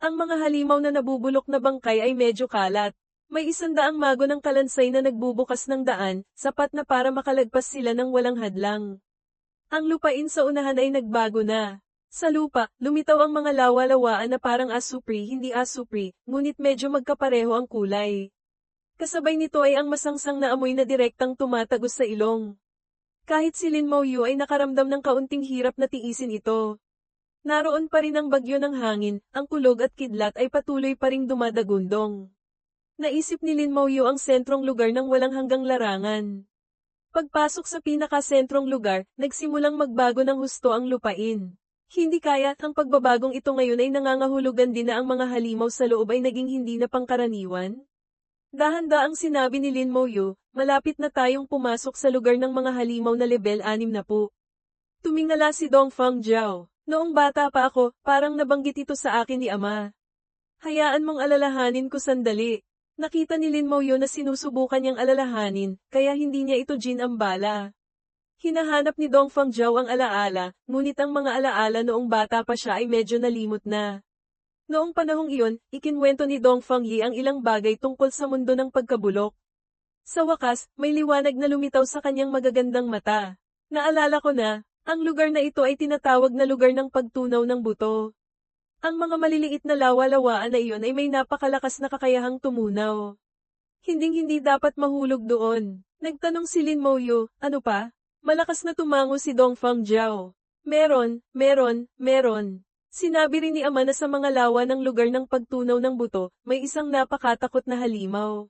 Ang mga halimaw na nabubulok na bangkay ay medyo kalat. May 100 mago ng kalansay na nagbubukas ng daan, sapat na para makalagpas sila ng walang hadlang. Ang lupain sa unahan ay nagbago na. Sa lupa, lumitaw ang mga lawa-lawaan na parang asupri hindi asupri, ngunit medyo magkapareho ang kulay. Kasabay nito ay ang masangsang na amoy na direktang tumatagos sa ilong. Kahit si Lin Mouyu ay nakaramdam ng kaunting hirap na tiisin ito. Naroon pa rin ang bagyo ng hangin, ang kulog at kidlat ay patuloy pa ring dumadagundong. Naisip ni Lin Mouyu ang sentrong lugar ng walang hanggang larangan. Pagpasok sa pinakasentrong lugar, nagsimulang magbago ng husto ang lupain. Hindi kaya't ang pagbabagong ito ngayon ay nangangahulugan din na ang mga halimaw sa loob ay naging hindi na pangkaraniwan. Dahan-daang sinabi ni Lin Mouyu, malapit na tayong pumasok sa lugar ng mga halimaw na level 6 na po. Tumingala si Dongfang Zhao. Noong bata pa ako, parang nabanggit ito sa akin ni Ama. Hayaan mong alalahanin ko sandali. Nakita ni Lin Mouyu na sinusubukan niyang alalahanin, kaya hindi niya ito ginambala. Hinahanap ni Dongfang Zhao ang alaala, ngunit ang mga alaala noong bata pa siya ay medyo nalimot na. Noong panahong iyon, ikinwento ni Dongfang Yi ang ilang bagay tungkol sa mundo ng pagkabulok. Sa wakas, may liwanag na lumitaw sa kanyang magagandang mata. Naalala ko na, ang lugar na ito ay tinatawag na lugar ng pagtunaw ng buto. Ang mga maliliit na lawa-lawaan na iyon ay may napakalakas na kakayahang tumunaw. Hinding-hindi dapat mahulog doon. Nagtanong si Lin Mouyu, ano pa? Malakas na tumango si Dongfang Zhao. Meron. Sinabi rin ni Ama na sa mga lawa ng lugar ng pagtunaw ng buto, may isang napakatakot na halimaw.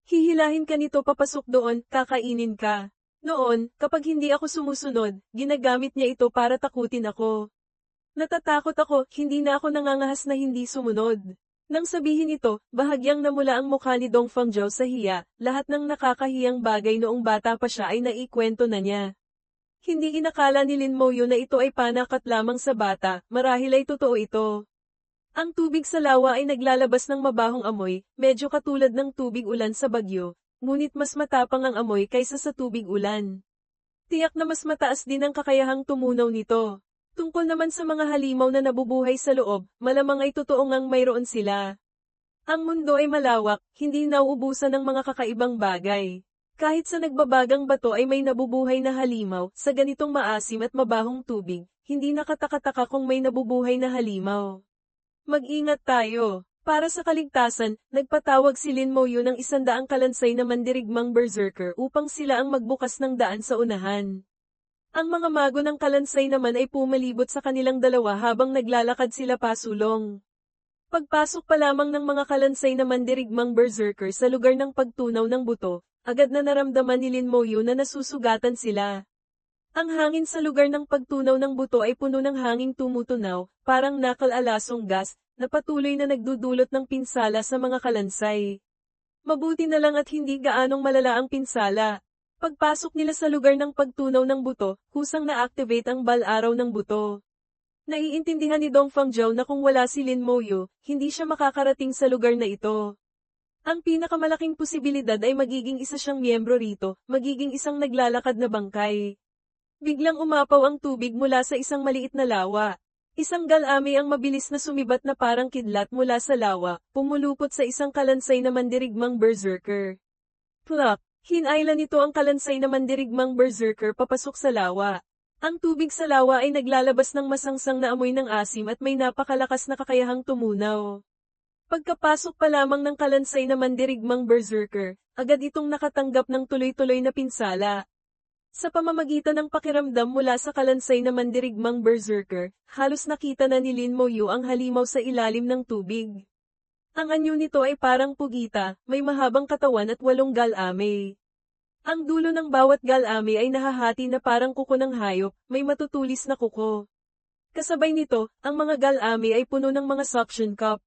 Hihilahin ka nito papasok doon, kakainin ka. Noon, kapag hindi ako sumusunod, ginagamit niya ito para takutin ako. Natatakot ako, hindi na ako nangangahas na hindi sumunod. Nang sabihin ito, bahagyang namula ang mukha ni Dongfang Zhao sa hiya, lahat ng nakakahiyang bagay noong bata pa siya ay naikwento na niya. Hindi inakala ni Lin Mouyu na ito ay panakot lamang sa bata, marahil ay totoo ito. Ang tubig sa lawa ay naglalabas ng mabahong amoy, medyo katulad ng tubig ulan sa bagyo, ngunit mas matapang ang amoy kaysa sa tubig ulan. Tiyak na mas mataas din ang kakayahang tumunaw nito. Tungkol naman sa mga halimaw na nabubuhay sa loob, malamang ay totoo ngang mayroon sila. Ang mundo ay malawak, hindi nauubusan ng mga kakaibang bagay. Kahit sa nagbabagang bato ay may nabubuhay na halimaw, sa ganitong maasim at mabahong tubig, hindi nakataka-taka kung may nabubuhay na halimaw. Mag-ingat tayo. Para sa kaligtasan, nagpatawag si Lin Mouyu ng 100 kalansay na mandirigmang berserker upang sila ang magbukas ng daan sa unahan. Ang mga mago ng kalansay naman ay pumalibot sa kanilang dalawa habang naglalakad sila pasulong. Pagpasok pa lamang ng mga kalansay na mandirigmang berserker sa lugar ng pagtunaw ng buto, agad na naramdaman ni Lin Mouyu na nasusugatan sila. Ang hangin sa lugar ng pagtunaw ng buto ay puno ng hanging tumutunaw, parang nakal-alasong gas, na patuloy na nagdudulot ng pinsala sa mga kalansay. Mabuti na lang at hindi gaanong malala ang pinsala. Pagpasok nila sa lugar ng pagtunaw ng buto, kusang na-activate ang bal-araw ng buto. Naiintindihan ni Dongfang Zhao na kung wala si Lin Mouyu, hindi siya makakarating sa lugar na ito. Ang pinakamalaking posibilidad ay magiging isa siyang miyembro rito, magiging isang naglalakad na bangkay. Biglang umapaw ang tubig mula sa isang maliit na lawa. Isang galami ang mabilis na sumibat na parang kidlat mula sa lawa, pumulupot sa isang kalansay na mandirigmang berserker. Plop! Hinayla nito ang kalansay na mandirigmang berserker papasok sa lawa. Ang tubig sa lawa ay naglalabas ng masangsang na amoy ng asim at may napakalakas na kakayahang tumunaw. Pagkapasok pa lamang ng kalansay na mandirigmang berserker, agad itong nakatanggap ng tuloy-tuloy na pinsala. Sa pamamagitan ng pakiramdam mula sa kalansay na mandirigmang berserker, halos nakita na ni Lin Mouyu ang halimaw sa ilalim ng tubig. Ang anyo nito ay parang pugita, may mahabang katawan at 8 galame. Ang dulo ng bawat galame ay nahahati na parang kuko ng hayop, may matutulis na kuko. Kasabay nito, ang mga galame ay puno ng mga suction cup.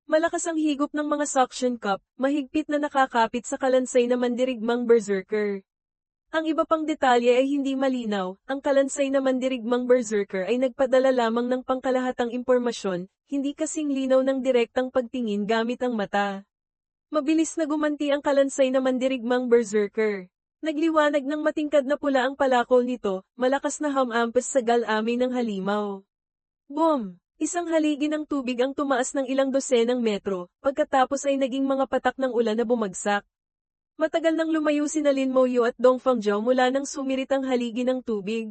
Malakas ang higop ng mga suction cup, mahigpit na nakakapit sa kalansay na mandirigmang berserker. Ang iba pang detalye ay hindi malinaw, ang kalansay na mandirigmang berserker ay nagpadala lamang ng pangkalahatang impormasyon, hindi kasing linaw ng direktang pagtingin gamit ang mata. Mabilis na gumanti ang kalansay na mandirigmang berserker. Nagliwanag ng matingkad na pula ang palakol nito, malakas na hamampas sa galami ng halimaw. Boom! Isang haligi ng tubig ang tumaas ng ilang dosenang metro, pagkatapos ay naging mga patak ng ulan na bumagsak. Matagal nang lumayo sina Lin Moyu at Dong Fangzhou mula nang sumirit ang haligi ng tubig.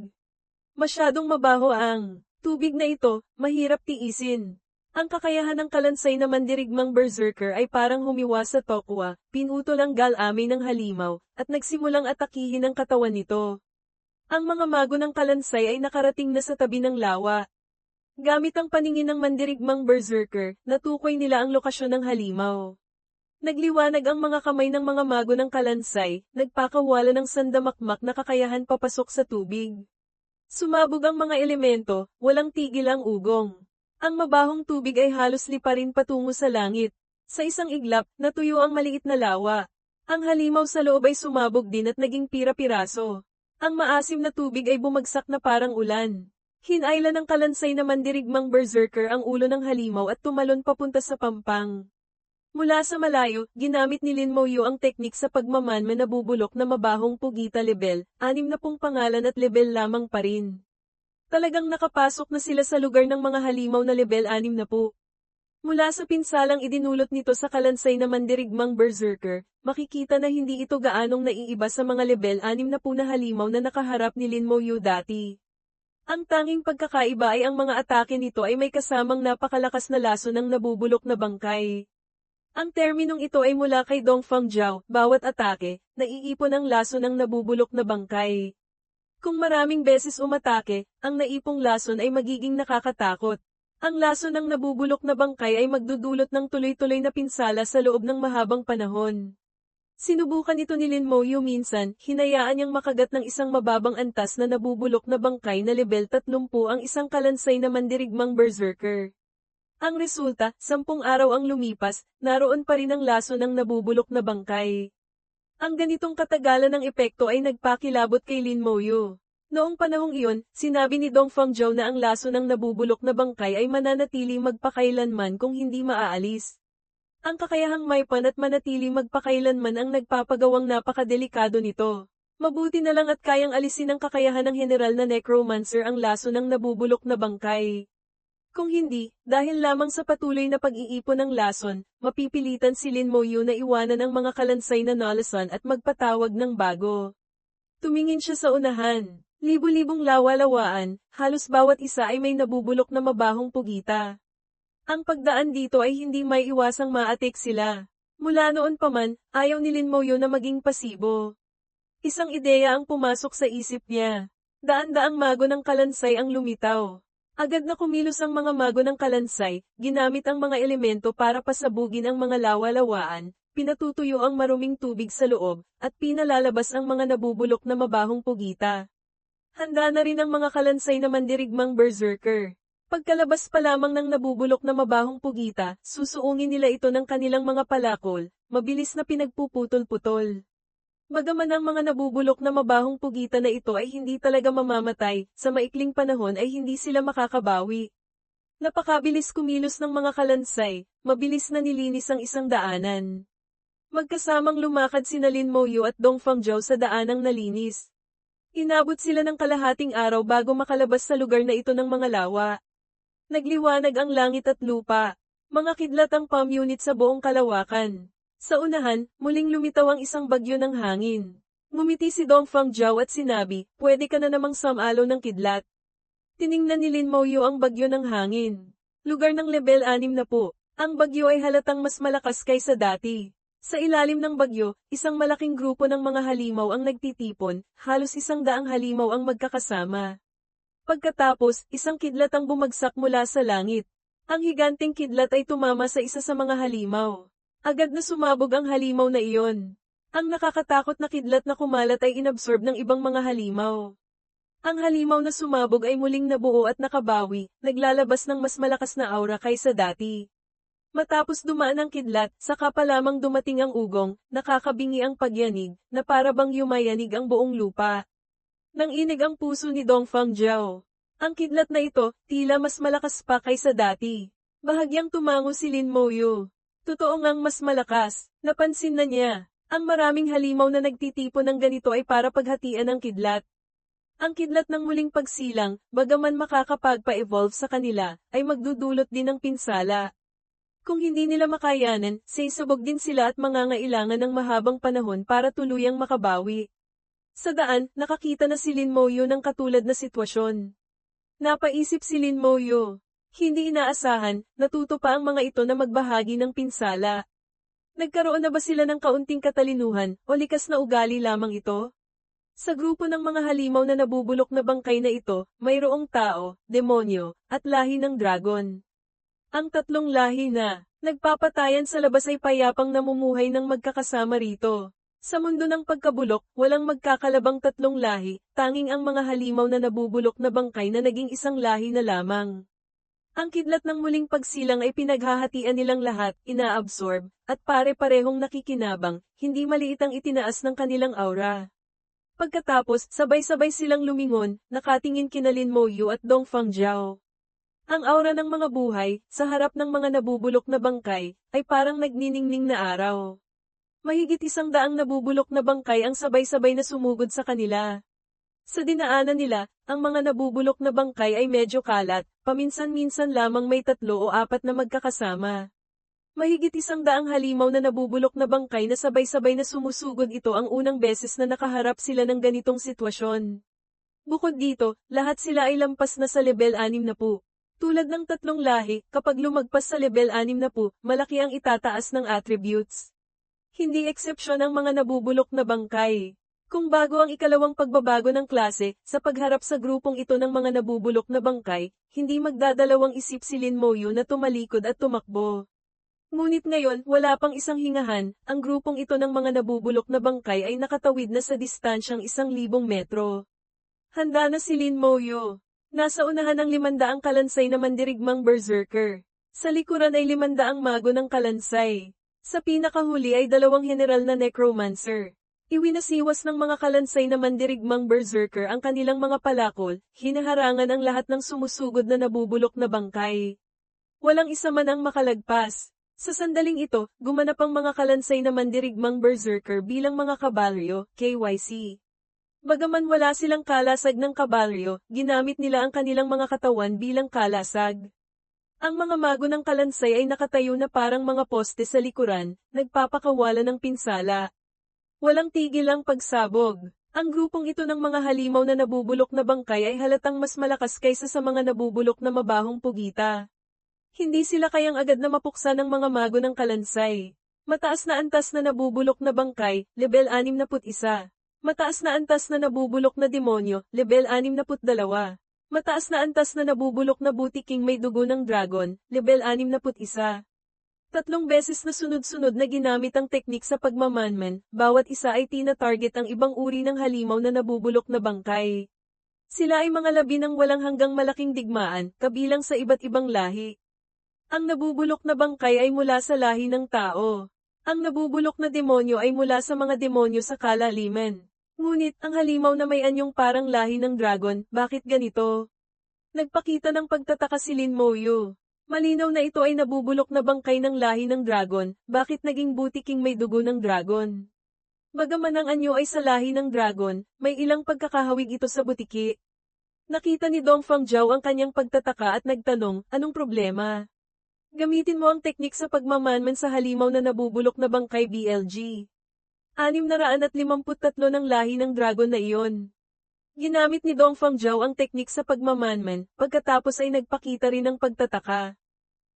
Masyadong mabaho ang tubig na ito, mahirap tiisin. Ang kakayahan ng kalansay na mandirigmang berserker ay parang humiwa sa tokwa, pinutol ang galami ng halimaw, at nagsimulang atakihin ang katawan nito. Ang mga mago ng kalansay ay nakarating na sa tabi ng lawa. Gamit ang paningin ng mandirigmang berserker, natukoy nila ang lokasyon ng halimaw. Nagliwanag ang mga kamay ng mga mago ng kalansay, nagpakawala ng sandamakmak na kakayahan papasok sa tubig. Sumabog ang mga elemento, walang tigil ang ugong. Ang mabahong tubig ay halos liparin patungo sa langit. Sa isang iglap, natuyo ang maliit na lawa. Ang halimaw sa loob ay sumabog din at naging pira-piraso. Ang maasim na tubig ay bumagsak na parang ulan. Hinayla ng kalansay na mandirigmang berserker ang ulo ng halimaw at tumalon papunta sa pampang. Mula sa malayo, ginamit ni Lin Moyu ang teknik sa pagmamanman na bubulok na mabahong pugita level, 60 pangalan at level lamang pa rin. Talagang nakapasok na sila sa lugar ng mga halimaw na level 60. Mula sa pinsalang idinulot nito sa kalansay na mandirigmang berserker, makikita na hindi ito gaanong naiiba sa mga level 60 na halimaw na nakaharap ni Lin Moyu dati. Ang tanging pagkakaiba ay ang mga atake nito ay may kasamang napakalakas na laso ng nabubulok na bangkay. Ang terminong ito ay mula kay Dong Fangzhou, bawat atake, naiipon ang laso ng nabubulok na bangkay. Kung maraming beses umatake, ang naipong lason ay magiging nakakatakot. Ang laso ng nabubulok na bangkay ay magdudulot ng tuloy-tuloy na pinsala sa loob ng mahabang panahon. Sinubukan ito ni Lin Moyu minsan, hinayaan niyang makagat ng isang mababang antas na nabubulok na bangkay na level 30 ang isang kalansay na mandirigmang berserker. Ang resulta, 10 araw ang lumipas, naroon pa rin ang laso ng nabubulok na bangkay. Ang ganitong katagalan ng epekto ay nagpakilabot kay Lin Moyu. Noong panahong iyon, sinabi ni Dong Fangzhou na ang laso ng nabubulok na bangkay ay mananatiling magpakailanman kung hindi maaalis. Ang kakayahang maipan at manatiling magpakailanman ang nagpapagawang napakadelikado nito. Mabuti na lang at kayang alisin ng kakayahan ng general na necromancer ang laso ng nabubulok na bangkay. Kung hindi, dahil lamang sa patuloy na pag-iipon ng lason, mapipilitan si Lin Moyu na iwanan ang mga kalansay na nalasan at magpatawag ng bago. Tumingin siya sa unahan. Libu-libong lawa-lawaan, halos bawat isa ay may nabubulok na mabahong pugita. Ang pagdaan dito ay hindi may iwasang maatik sila. Mula noon pa man, ayaw ni Lin Moyu na maging pasibo. Isang ideya ang pumasok sa isip niya. Daan-daang mago ng kalansay ang lumitaw. Agad na kumilos ang mga mago ng kalansay, ginamit ang mga elemento para pasabugin ang mga lawa-lawaan, pinatutuyo ang maruming tubig sa loob, at pinalalabas ang mga nabubulok na mabahong pugita. Handa na rin ang mga kalansay na mandirigmang berserker. Pagkalabas pa lamang ng nabubulok na mabahong pugita, susuungin nila ito ng kanilang mga palakol, mabilis na pinagpuputol-putol. Bagaman ang mga nabubulok na mabahong pugita na ito ay hindi talaga mamamatay, sa maikling panahon ay hindi sila makakabawi. Napakabilis kumilos ng mga kalansay, mabilis na nilinis ang isang daanan. Magkasamang lumakad sina Lin Moyu at Dong Fangzhou sa daanang nalinis. Inabot sila ng kalahating araw bago makalabas sa lugar na ito ng mga lawa. Nagliwanag ang langit at lupa. Mga kidlat ang palm unit sa buong kalawakan. Sa unahan, muling lumitaw ang isang bagyo ng hangin. Ngumiti si Dong Fangzhou at sinabi, pwede ka na namang samalo ng kidlat. Tiningnan ni Lin Moyu ang bagyo ng hangin. Lugar ng level 6 na po. Ang bagyo ay halatang mas malakas kaysa dati. Sa ilalim ng bagyo, isang malaking grupo ng mga halimaw ang nagtitipon, halos 100 halimaw ang magkakasama. Pagkatapos, isang kidlat ang bumagsak mula sa langit. Ang higanting kidlat ay tumama sa isa sa mga halimaw. Agad na sumabog ang halimaw na iyon. Ang nakakatakot na kidlat na kumalat ay inabsorb ng ibang mga halimaw. Ang halimaw na sumabog ay muling nabuo at nakabawi, naglalabas ng mas malakas na aura kaysa dati. Matapos dumaan ang kidlat, saka pa lamang dumating ang ugong, nakakabingi ang pagyanig, na para bang yumayanig ang buong lupa. Nang inig ang puso ni Dong Fangzhou. Ang kidlat na ito, tila mas malakas pa kaysa dati. Bahagyang tumango si Lin Moyu. Totoo ngang mas malakas, napansin na niya. Ang maraming halimaw na nagtitipon ng ganito ay para paghatian ng kidlat. Ang kidlat ng muling pagsilang, bagaman makakapagpa-evolve sa kanila, ay magdudulot din ng pinsala. Kung hindi nila makayanan, sisubog din sila at mangangailangan ng mahabang panahon para tuluyang makabawi. Sa daan, nakakita na si Lin Moyo ng katulad na sitwasyon. Napaisip si Lin Moyo. Hindi inaasahan, natuto pa ang mga ito na magbahagi ng pinsala. Nagkaroon na ba sila ng kaunting katalinuhan, o likas na ugali lamang ito? Sa grupo ng mga halimaw na nabubulok na bangkay na ito, mayroong tao, demonyo, at lahi ng dragon. Ang tatlong lahi na nagpapatayan sa labas ay payapang namumuhay ng magkakasama rito. Sa mundo ng pagkabulok, walang magkakalabang tatlong lahi, tanging ang mga halimaw na nabubulok na bangkay na naging isang lahi na lamang. Ang kidlat ng muling pagsilang ay pinaghahatian nilang lahat, inaabsorb, at pare-parehong nakikinabang, hindi maliit ang itinaas ng kanilang aura. Pagkatapos, sabay-sabay silang lumingon, nakatingin kina Lin Moyo at Dong Fangjiao. Ang aura ng mga buhay, sa harap ng mga nabubulok na bangkay, ay parang nagniningning na araw. Mahigit 100 nabubulok na bangkay ang sabay-sabay na sumugod sa kanila. Sa dinaanan nila, ang mga nabubulok na bangkay ay medyo kalat, paminsan-minsan lamang may 3 o 4 na magkakasama. Mahigit 100 halimaw na nabubulok na bangkay na sabay-sabay na sumusugod ito ang unang beses na nakaharap sila ng ganitong sitwasyon. Bukod dito, lahat sila ay lampas na sa level 60. Tulad ng tatlong lahi, kapag lumagpas sa level 60, malaki ang itataas ng attributes. Hindi eksepsyon ang mga nabubulok na bangkay. Kung bago ang ikalawang pagbabago ng klase, sa pagharap sa grupong ito ng mga nabubulok na bangkay, hindi magdadalawang isip si Lin Moyo na tumalikod at tumakbo. Ngunit ngayon, wala pang isang hingahan, ang grupong ito ng mga nabubulok na bangkay ay nakatawid na sa distansyang 1,000 metro. Handa na si Lin Moyo. Nasa unahan ang 500 kalansay na mandirigmang berserker. Sa likuran ay 500 mago ng kalansay. Sa pinakahuli ay 2 general na necromancer. Iwinasiwas ng mga kalansay na mandirigmang berserker ang kanilang mga palakol, hinaharangan ang lahat ng sumusugod na nabubulok na bangkay. Walang isa man ang makalagpas. Sa sandaling ito, gumanap ang mga kalansay na mandirigmang berserker bilang mga kabalyo, KYC. Bagaman wala silang kalasag ng kabalyo, ginamit nila ang kanilang mga katawan bilang kalasag. Ang mga mago ng kalansay ay nakatayo na parang mga poste sa likuran, nagpapakawala ng pinsala. Walang tigil ang pagsabog. Ang grupong ito ng mga halimaw na nabubulok na bangkay ay halatang mas malakas kaysa sa mga nabubulok na mabahong pugita. Hindi sila kayang agad na mapuksa ng mga mago ng kalansay. Mataas na antas na nabubulok na bangkay, level 61. Mataas na antas na nabubulok na demonyo, level 62. Mataas na antas na nabubulok na butiking may dugo ng dragon, level 61. 3 beses na sunod-sunod na ginamit ang teknik sa pagmamanman, bawat isa ay tina-target ang ibang uri ng halimaw na nabubulok na bangkay. Sila ay mga labi ng walang hanggang malaking digmaan, kabilang sa iba't ibang lahi. Ang nabubulok na bangkay ay mula sa lahi ng tao. Ang nabubulok na demonyo ay mula sa mga demonyo sa kalaliman. Ngunit, ang halimaw na may anyong parang lahi ng dragon, bakit ganito? Nagpakita ng pagtataka si Lin Moyo. Malinaw na ito ay nabubulok na bangkay ng lahi ng dragon, bakit naging butiking may dugo ng dragon? Bagaman ang anyo ay sa lahi ng dragon, may ilang pagkakahawig ito sa butiki. Nakita ni Dong Fangjiao ang kanyang pagtataka at nagtanong, anong problema? Gamitin mo ang teknik sa pagmamanman sa halimaw na nabubulok na bangkay BLG. 653 ng lahi ng dragon na iyon. Ginamit ni Dong Fangjiao ang teknik sa pagmamanman, pagkatapos ay nagpakita rin ng pagtataka.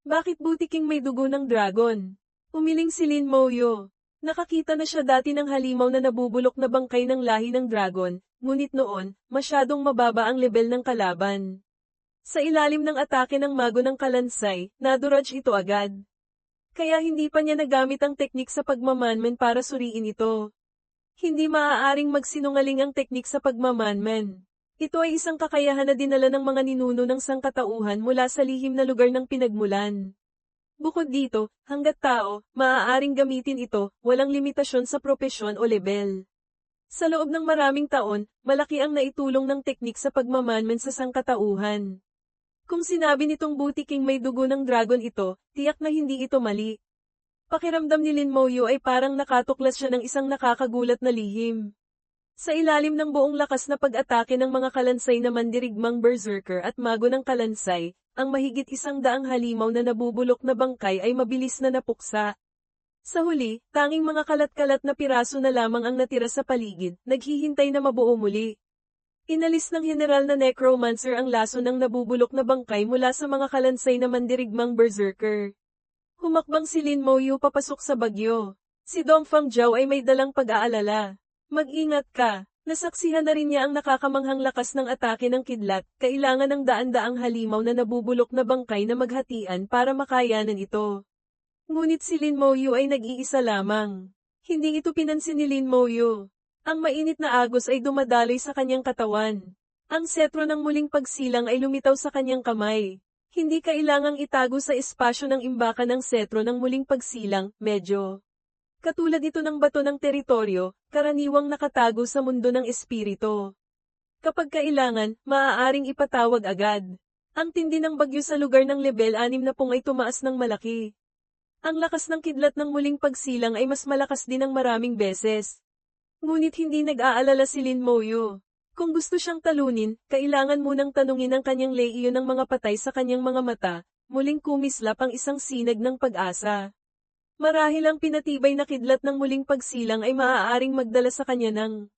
Bakit butiking may dugo ng dragon? Umiling si Lin Moyo. Nakakita na siya dati ng halimaw na nabubulok na bangkay ng lahi ng dragon, ngunit noon, masyadong mababa ang level ng kalaban. Sa ilalim ng atake ng mago ng kalansay, naduraj ito agad. Kaya hindi pa niya nagamit ang teknik sa pagmamanman para suriin ito. Hindi maaaring magsinungaling ang teknik sa pagmamanman. Ito ay isang kakayahan na dinala ng mga ninuno ng sangkatauhan mula sa lihim na lugar ng pinagmulan. Bukod dito, hangga't tao, maaaring gamitin ito, walang limitasyon sa propesyon o level. Sa loob ng maraming taon, malaki ang naitulong ng teknik sa pagmamanman sa sangkatauhan. Kung sinabi nitong butiking may dugo ng dragon ito, tiyak na hindi ito mali. Pakiramdam ni Lin Moyo ay parang nakatuklas siya ng isang nakakagulat na lihim. Sa ilalim ng buong lakas na pag-atake ng mga kalansay na mandirigmang berserker at mago ng kalansay, ang mahigit 100 halimaw na nabubulok na bangkay ay mabilis na napuksa. Sa huli, tanging mga kalat-kalat na piraso na lamang ang natira sa paligid, naghihintay na mabuo muli. Inalis ng general na necromancer ang laso ng nabubulok na bangkay mula sa mga kalansay na mandirigmang berserker. Humakbang si Lin Moyu papasok sa bagyo. Si Dongfang Zhao ay may dalang pag-aalala. Mag-ingat ka, nasaksihan na rin niya ang nakakamanghang lakas ng atake ng kidlat, kailangan ng daan-daang halimaw na nabubulok na bangkay na maghatian para makayanan ito. Ngunit si Lin Moyu ay nag-iisa lamang. Hindi ito pinansin ni Lin Moyu. Ang mainit na agos ay dumadaloy sa kanyang katawan. Ang setro ng muling pagsilang ay lumitaw sa kanyang kamay. Hindi kailangang itago sa espasyo ng imbakan ng setro ng muling pagsilang, medyo. Katulad ito ng bato ng teritoryo, karaniwang nakatago sa mundo ng espiritu. Kapag kailangan, maaaring ipatawag agad. Ang tindi ng bagyo sa lugar ng level 6 na ay tumaas ng malaki. Ang lakas ng kidlat ng muling pagsilang ay mas malakas din ng maraming beses. Ngunit hindi nag-aalala si Lin Moyu. Kung gusto siyang talunin, kailangan munang tanungin ang kanyang lehiyon ng mga patay sa kanyang mga mata, muling kumislap ang isang sinag ng pag-asa. Marahil ang pinatibay na kidlat ng muling pagsilang ay maaaring magdala sa kanya ng